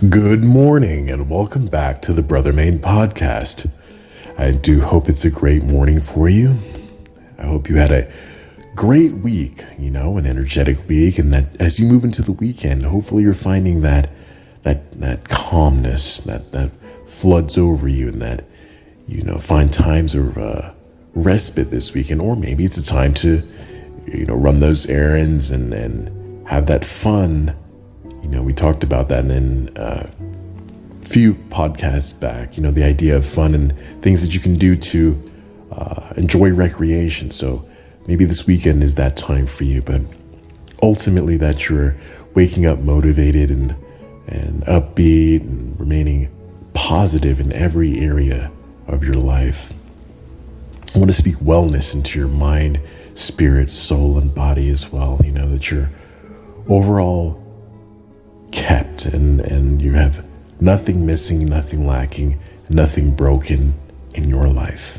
Good morning and welcome back to the Brother Main podcast. I do hope it's a great morning for you. I hope you had a great week, an energetic week, and that as you move into the weekend, hopefully you're finding that calmness that floods over you, and that find times of respite this weekend, or maybe it's a time to run those errands and have that fun. We talked about that in a few podcasts back, the idea of fun and things that you can do to enjoy recreation. So maybe this weekend is that time for you, but ultimately that you're waking up motivated and upbeat and remaining positive in every area of your life. I want to speak wellness into your mind, spirit, soul, and body as well. That you're overall kept and you have nothing missing, nothing lacking, nothing broken in your life.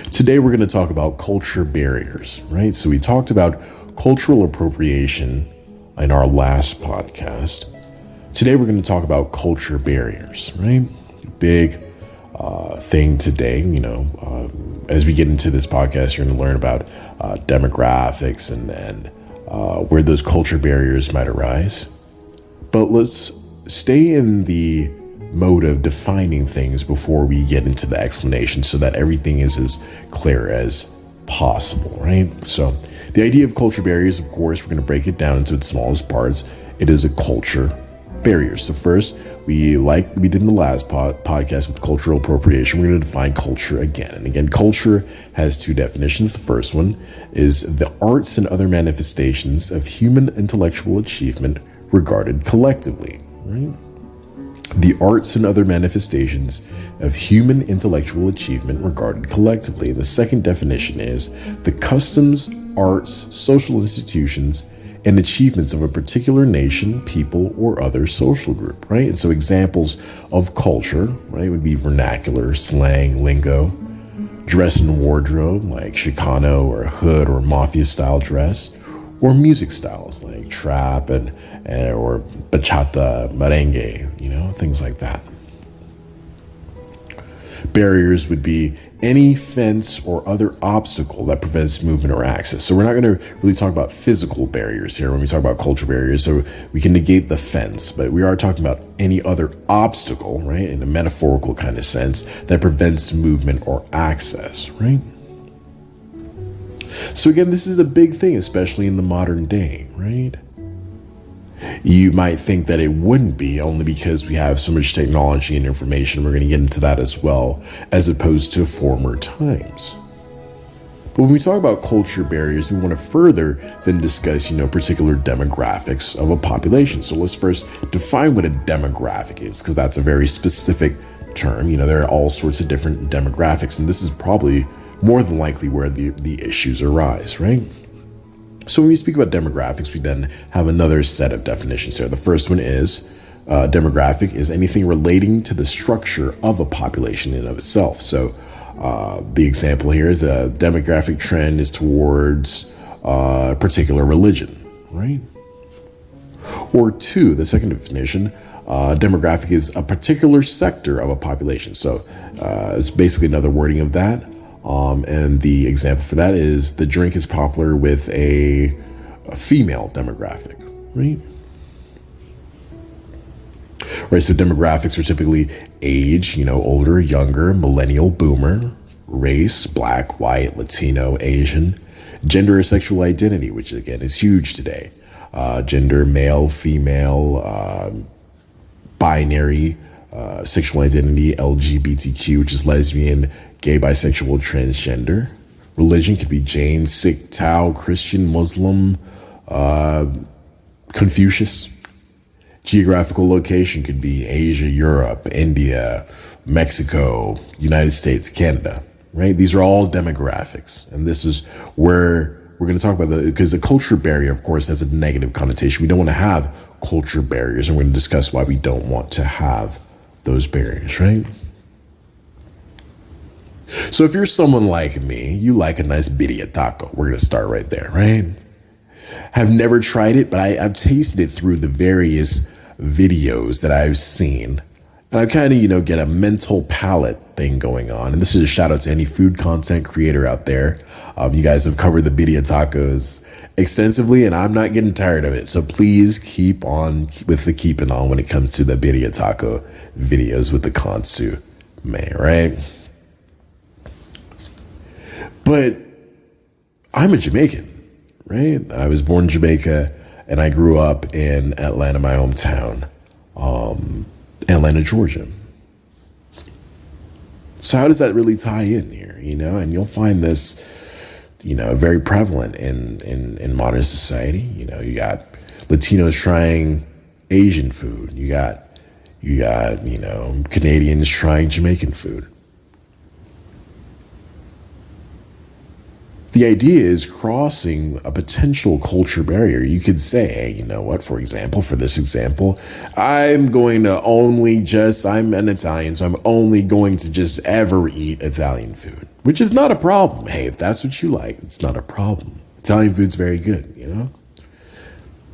Today we're going to talk about culture barriers, right? So we talked about cultural appropriation in our last podcast. Today we're going to talk about culture barriers, right? Big thing today. As we get into this podcast, you're going to learn about demographics and where those culture barriers might arise. But let's stay in the mode of defining things before we get into the explanation so that everything is as clear as possible, right? So the idea of culture barriers, of course, we're going to break it down into its smallest parts. It is a culture barrier. So first, like we did in the last podcast with cultural appropriation, we're going to define culture again. And again, culture has two definitions. The first one is the arts and other manifestations of human intellectual achievement regarded collectively, right? The arts and other manifestations of human intellectual achievement regarded collectively. And the second definition is the customs, arts, social institutions, and achievements of a particular nation, people, or other social group, right? And so examples of culture, right, would be vernacular, slang, lingo, dress and wardrobe, like Chicano or hood or mafia-style dress, or music styles like trap and or bachata, merengue, things like that. Barriers would be any fence or other obstacle that prevents movement or access. So we're not going to really talk about physical barriers here when we talk about culture barriers. So we can negate the fence, but we are talking about any other obstacle, right, in a metaphorical kind of sense that prevents movement or access, right? So again, this is a big thing, especially in the modern day, right? You might think that it wouldn't be, only because we have so much technology and information. We're going to get into that as well, as opposed to former times. But when we talk about culture barriers, we want to further then discuss, particular demographics of a population. So let's first define what a demographic is, because that's a very specific term. There are all sorts of different demographics, and this is probably more than likely where the issues arise, right? So when we speak about demographics, we then have another set of definitions here. The first one is demographic is anything relating to the structure of a population in and of itself. So the example here is the demographic trend is towards a particular religion, right? Or two, the second definition, demographic is a particular sector of a population. So it's basically another wording of that. And the example for that is the drink is popular with a female demographic, right? Right, so demographics are typically age, older, younger, millennial, boomer, race, black, white, Latino, Asian, gender or sexual identity, which again is huge today. Gender, male, female, binary, sexual identity, LGBTQ, which is lesbian, gay, bisexual, transgender. Religion could be Jain, Sikh, Tao, Christian, Muslim, Confucius. Geographical location could be Asia, Europe, India, Mexico, United States, Canada, right? These are all demographics. And this is where we're going to talk about because the culture barrier, of course, has a negative connotation. We don't want to have culture barriers, and we're going to discuss why we don't want to have those barriers, right? So if you're someone like me, you like a nice birria taco. We're going to start right there, right? Have never tried it, but I've tasted it through the various videos that I've seen, and I kind of, get a mental palate thing going on. And this is a shout out to any food content creator out there. You guys have covered the birria tacos extensively, and I'm not getting tired of it. So please keep on with the keeping on when it comes to the birria taco videos with the Kansu man, right? But I'm a Jamaican, right? I was born in Jamaica, and I grew up in Atlanta, my hometown, Atlanta, Georgia. So how does that really tie in here, And you'll find this, very prevalent in modern society. You got Latinos trying Asian food. You got Canadians trying Jamaican food. The idea is crossing a potential culture barrier. You could say, hey, you know what, for this example, I'm an Italian, so I'm only going to just ever eat Italian food, which is not a problem. Hey, if that's what you like, it's not a problem. Italian food's very good,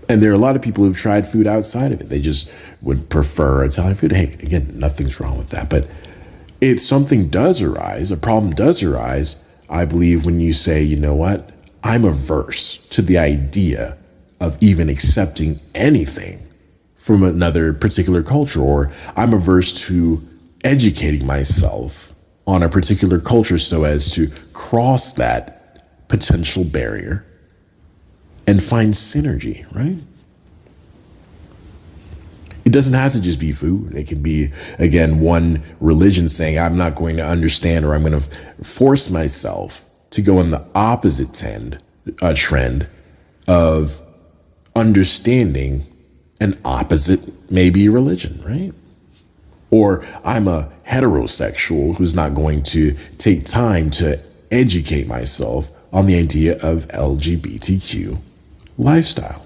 And there are a lot of people who've tried food outside of it. They just would prefer Italian food. Hey, again, nothing's wrong with that. But if something does arise, a problem does arise, I believe when you say, you know what, I'm averse to the idea of even accepting anything from another particular culture, or I'm averse to educating myself on a particular culture so as to cross that potential barrier and find synergy, right? It doesn't have to just be food. It can be, again, one religion saying, I'm not going to understand, or I'm going to force myself to go in the opposite trend of understanding an opposite, maybe, religion, right? Or I'm a heterosexual who's not going to take time to educate myself on the idea of LGBTQ lifestyle.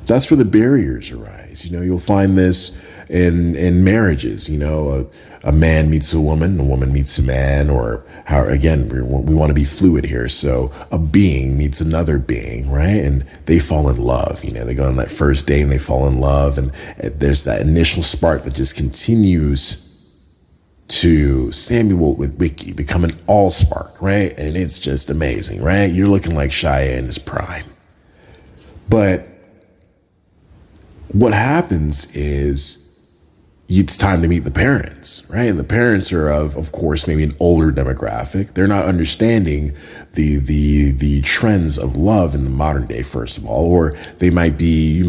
That's where the barriers arise. You'll find this in marriages. A man meets a woman meets a man, or how, again, we want to be fluid here. So a being meets another being, right? And they fall in love. They go on that first date and they fall in love, and there's that initial spark that just continues to Samuel with Wiki become an all spark, right? And it's just amazing, right? You're looking like Shia in his prime. But what happens is it's time to meet the parents, right? And the parents are of course, maybe an older demographic. They're not understanding the trends of love in the modern day, first of all, or you might be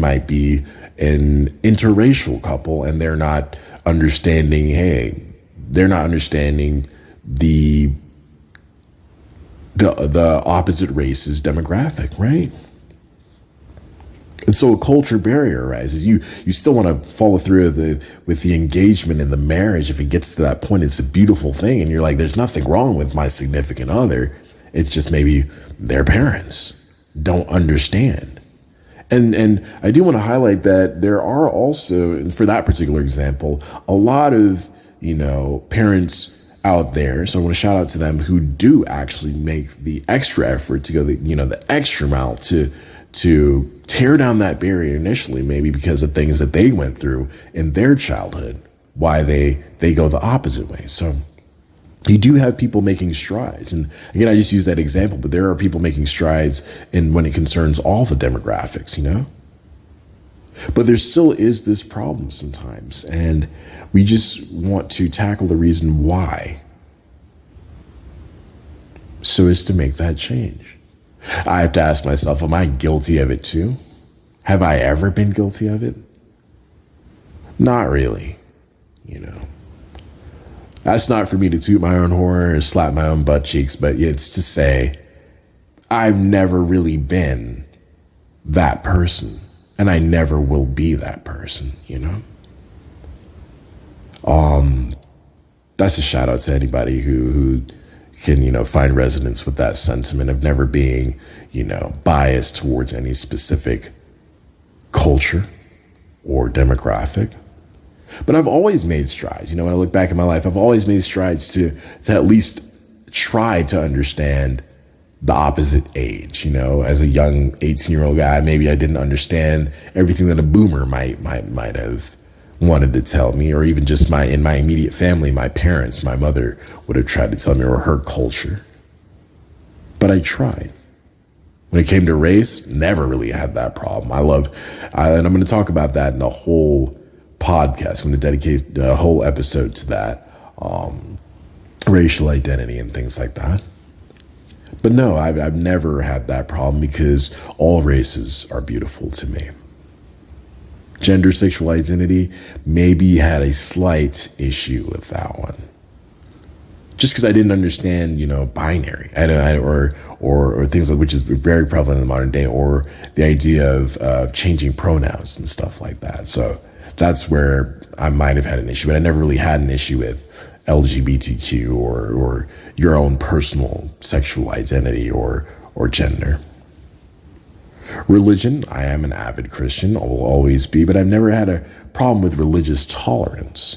an interracial couple, and they're not understanding, the opposite race's demographic, right? And so a culture barrier arises. You still want to follow through with the engagement in the marriage. If it gets to that point, it's a beautiful thing. And you're like, there's nothing wrong with my significant other. It's just maybe their parents don't understand. And I do want to highlight that there are also, for that particular example, a lot of, parents out there. So I want to shout out to them who do actually make the extra effort to go the extra mile to tear down that barrier initially, maybe because of things that they went through in their childhood, why they go the opposite way. So you do have people making strides. And again, I just use that example, but there are people making strides when it concerns all the demographics, But there still is this problem sometimes. And we just want to tackle the reason why, so as to make that change. I have to ask myself, am I guilty of it too? Have I ever been guilty of it? Not really, That's not for me to toot my own horn or slap my own butt cheeks, but it's to say I've never really been that person, and I never will be that person, That's a shout out to anybody who can, find resonance with that sentiment of never being, biased towards any specific culture or demographic. But I've always made strides. When I look back in my life, I've always made strides to at least try to understand the opposite age. As a young 18-year-old guy, maybe I didn't understand everything that a boomer might have wanted to tell me, or even just in my immediate family, my parents, my mother would have tried to tell me, or her culture. But I tried. When it came to race, never really had that problem. And I'm going to talk about that in a whole podcast. I'm going to dedicate a whole episode to that, racial identity and things like that. But no, I've never had that problem because all races are beautiful to me. Gender, sexual identity, maybe had a slight issue with that one. Just because I didn't understand, binary, or things like, which is very prevalent in the modern day, or the idea of changing pronouns and stuff like that. So that's where I might have had an issue, but I never really had an issue with LGBTQ or your own personal sexual identity or gender. Religion, I am an avid Christian, I will always be, but I've never had a problem with religious tolerance,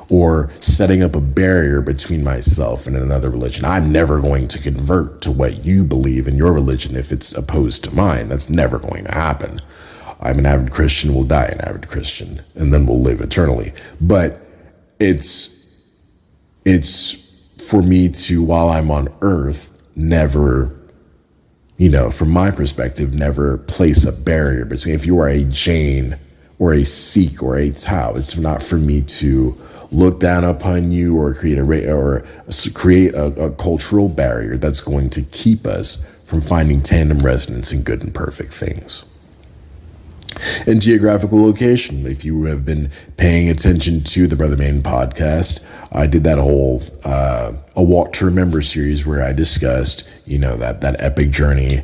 or setting up a barrier between myself and another religion. I'm never going to convert to what you believe in your religion if it's opposed to mine. That's never going to happen. I'm an avid Christian, will die an avid Christian, and then we'll live eternally. But it's for me to, while I'm on earth, never, from my perspective, never place a barrier between, if you are a Jain or a Sikh or a Tao, it's not for me to look down upon you or create a cultural barrier that's going to keep us from finding tandem resonance in good and perfect things. And geographical location, if you have been paying attention to the Brother Maiden podcast, I did that whole A Walk to Remember series where I discussed, that epic journey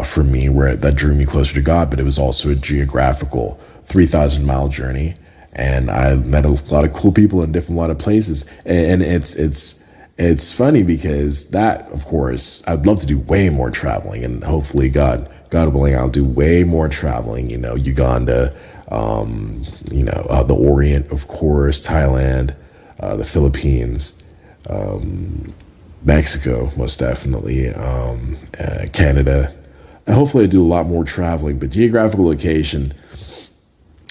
for me, where that drew me closer to God, but it was also a geographical 3,000-mile journey. And I met a lot of cool people in a lot of places. And it's funny because that, of course, I'd love to do way more traveling, and hopefully God willing, I'll do way more traveling, Uganda, the Orient, of course, Thailand, the Philippines, Mexico, most definitely, Canada. And hopefully I do a lot more traveling, but geographical location,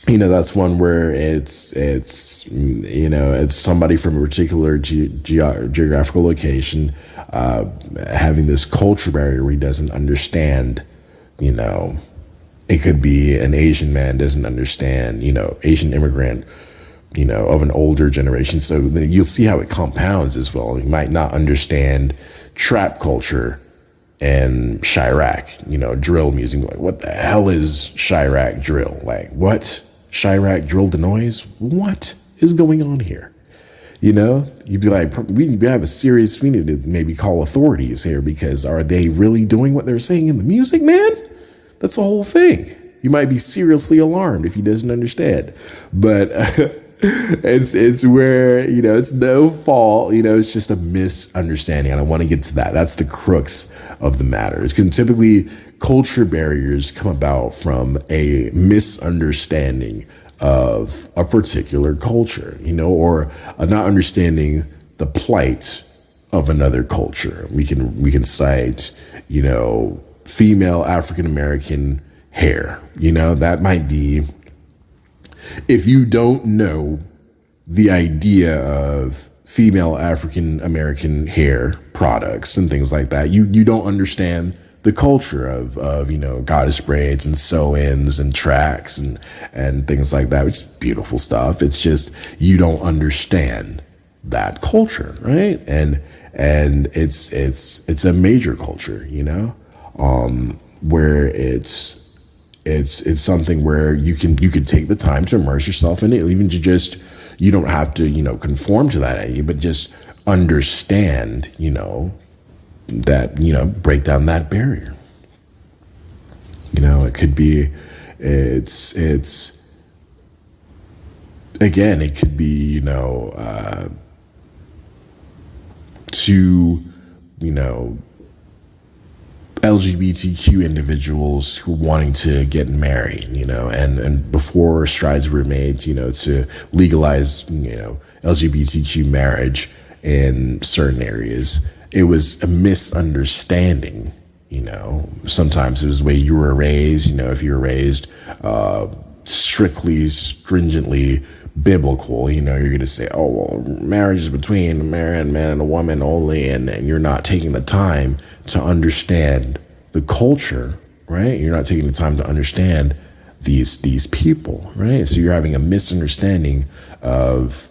that's one where it's somebody from a particular geographical location, having this culture barrier where he doesn't understand, it could be an Asian man doesn't understand, Asian immigrant, of an older generation. So you'll see how it compounds as well. You might not understand trap culture and Chirac, drill music. Like, what the hell is Chirac drill? Like, what? Chirac drill the noise? What is going on here? You'd be like, we need to maybe call authorities here, because are they really doing what they're saying in the music, man? That's the whole thing. You might be seriously alarmed if he doesn't understand. But it's where, it's no fault, it's just a misunderstanding. And I want to get to that. That's the crux of the matter. Because typically culture barriers come about from a misunderstanding of a particular culture, or not understanding the plight of another culture. We can cite, female African-American hair, that might be, if you don't know the idea of female African-American hair products and things like that, you don't understand the culture of goddess braids and sew-ins and tracks and things like that, which is beautiful stuff. It's just, you don't understand that culture, right? And it's a major culture, where it's something where you can take the time to immerse yourself in it, even to just, you don't have to, conform to that idea, but just understand, that, break down that barrier. It could be, again, it could be, to, LGBTQ individuals who wanting to get married, and before strides were made, to legalize, LGBTQ marriage in certain areas. a misunderstanding. Sometimes it was the way you were raised. If you were raised strictly, stringently biblical, you're going to say, oh, well, marriage is between a man and a woman only, and you're not taking the time to understand the culture, right? You're not taking the time to understand these people, right? So you're having a misunderstanding of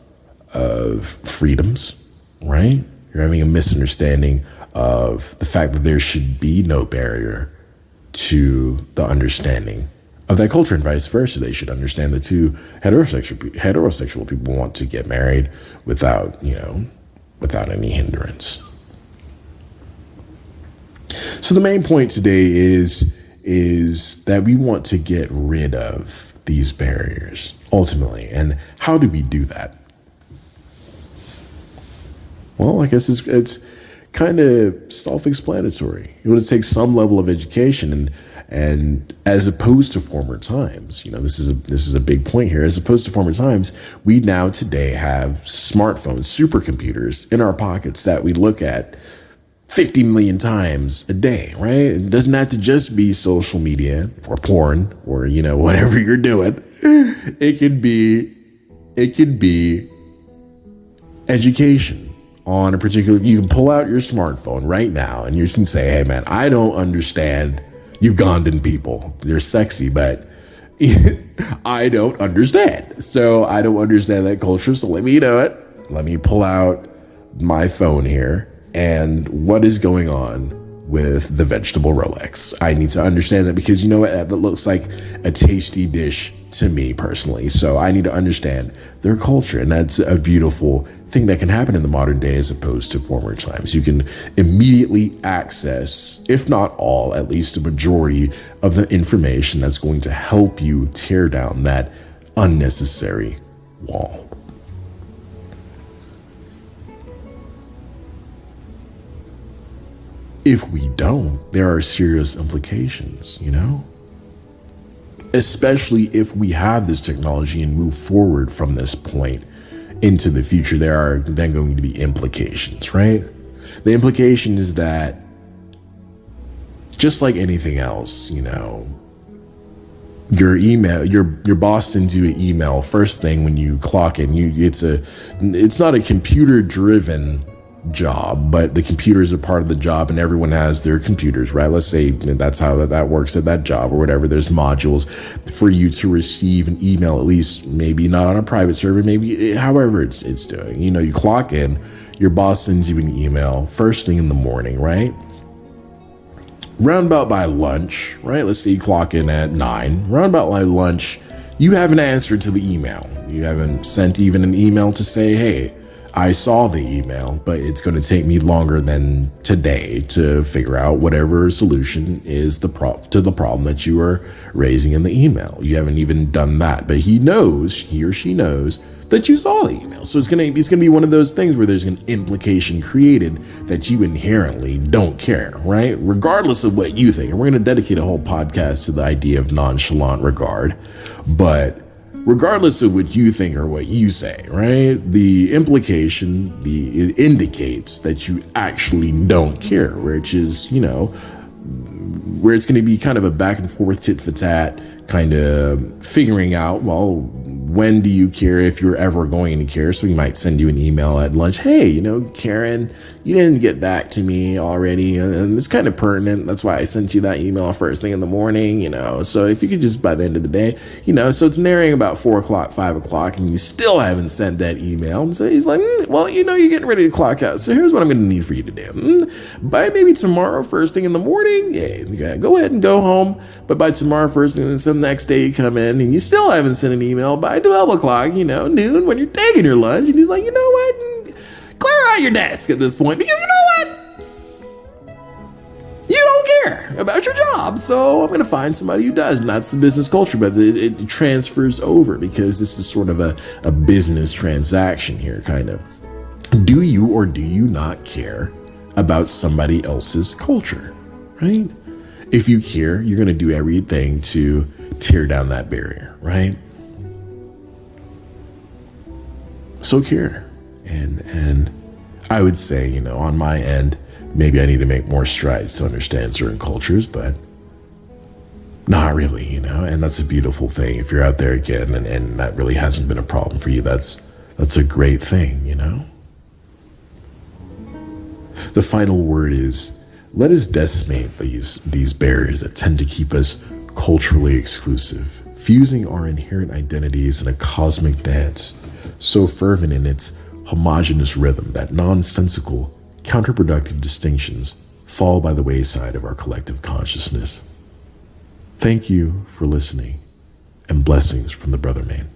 freedoms, right? You're having a misunderstanding of the fact that there should be no barrier to the understanding of that culture, and vice versa. They should understand that two heterosexual people want to get married without any hindrance. So the main point today is that we want to get rid of these barriers ultimately. And how do we do that? Well, I guess it's kind of self-explanatory. It would take some level of education, and as opposed to former times, this is a big point here. As opposed to former times, we now today have smartphones, supercomputers in our pockets that we look at 50 million times a day, right? It doesn't have to just be social media or porn or, whatever you're doing. It could be education on a particular. You can pull out your smartphone right now and you can say, hey man, I don't understand Ugandan people. They're sexy, but I don't understand. So I don't understand that culture. So let me do it. Let me pull out my phone here. And what is going on with the vegetable Rolex? I need to understand that, because you know what? That looks like a tasty dish to me personally. So I need to understand their culture. And that's a beautiful thing that can happen in the modern day as opposed to former times. You can immediately access, if not all, at least a majority of the information that's going to help you tear down that unnecessary wall. If we don't, there are serious implications, especially if we have this technology and move forward from this point into the future. There are then going to be implications, right? The implication is that, just like anything else, your email, your boss sends you an email first thing when you clock in. It's not a computer driven job, but the computers are part of the job, and everyone has their computers, right? Let's say that's how that works at that job or whatever. There's modules for you to receive an email, at least maybe not on a private server, maybe however it's doing. You clock in, your boss sends you an email first thing in the morning, right? Roundabout by lunch, right? Let's say you clock in at 9. Roundabout by lunch, you haven't answered to the email. You haven't sent even an email to say, hey, I saw the email, but it's going to take me longer than today to figure out whatever solution is to the problem that you are raising in the email. You haven't even done that, but he or she knows that you saw the email. So it's going to be one of those things where there's an implication created that you inherently don't care, right? Regardless of what you think. And we're going to dedicate a whole podcast to the idea of nonchalant regard, but regardless of what you think or what you say, right? The implication, it indicates that you actually don't care, which is, where it's going to be kind of a back and forth, tit for tat, kind of figuring out, well, when do you care, if you're ever going to care? So he might send you an email at lunch. Hey, Karen, you didn't get back to me already. And it's kind of pertinent. That's why I sent you that email first thing in the morning, So if you could just, by the end of the day, so it's nearing about 4 o'clock, 5 o'clock, and you still haven't sent that email. And so he's like, well, you're getting ready to clock out. So here's what I'm going to need for you to do. By maybe tomorrow, first thing in the morning, go ahead and go home. But by tomorrow, first thing, and so the next day you come in and you still haven't sent an email by 12 o'clock, noon, when you're taking your lunch. And he's like, you know what? Clear out your desk at this point, because you know what? You don't care about your job. So I'm going to find somebody who does. And that's the business culture, but it transfers over because this is sort of a business transaction here, kind of. Do you or do you not care about somebody else's culture, right? If you care, you're going to do everything to tear down that barrier, right? So care. And I would say, on my end, maybe I need to make more strides to understand certain cultures, but not really, and that's a beautiful thing. If you're out there again and that really hasn't been a problem for you, that's a great thing, The final word is, let us decimate these barriers that tend to keep us culturally exclusive, fusing our inherent identities in a cosmic dance, so fervent in its homogeneous rhythm that nonsensical, counterproductive distinctions fall by the wayside of our collective consciousness. Thank you for listening, and blessings from the Brother Man.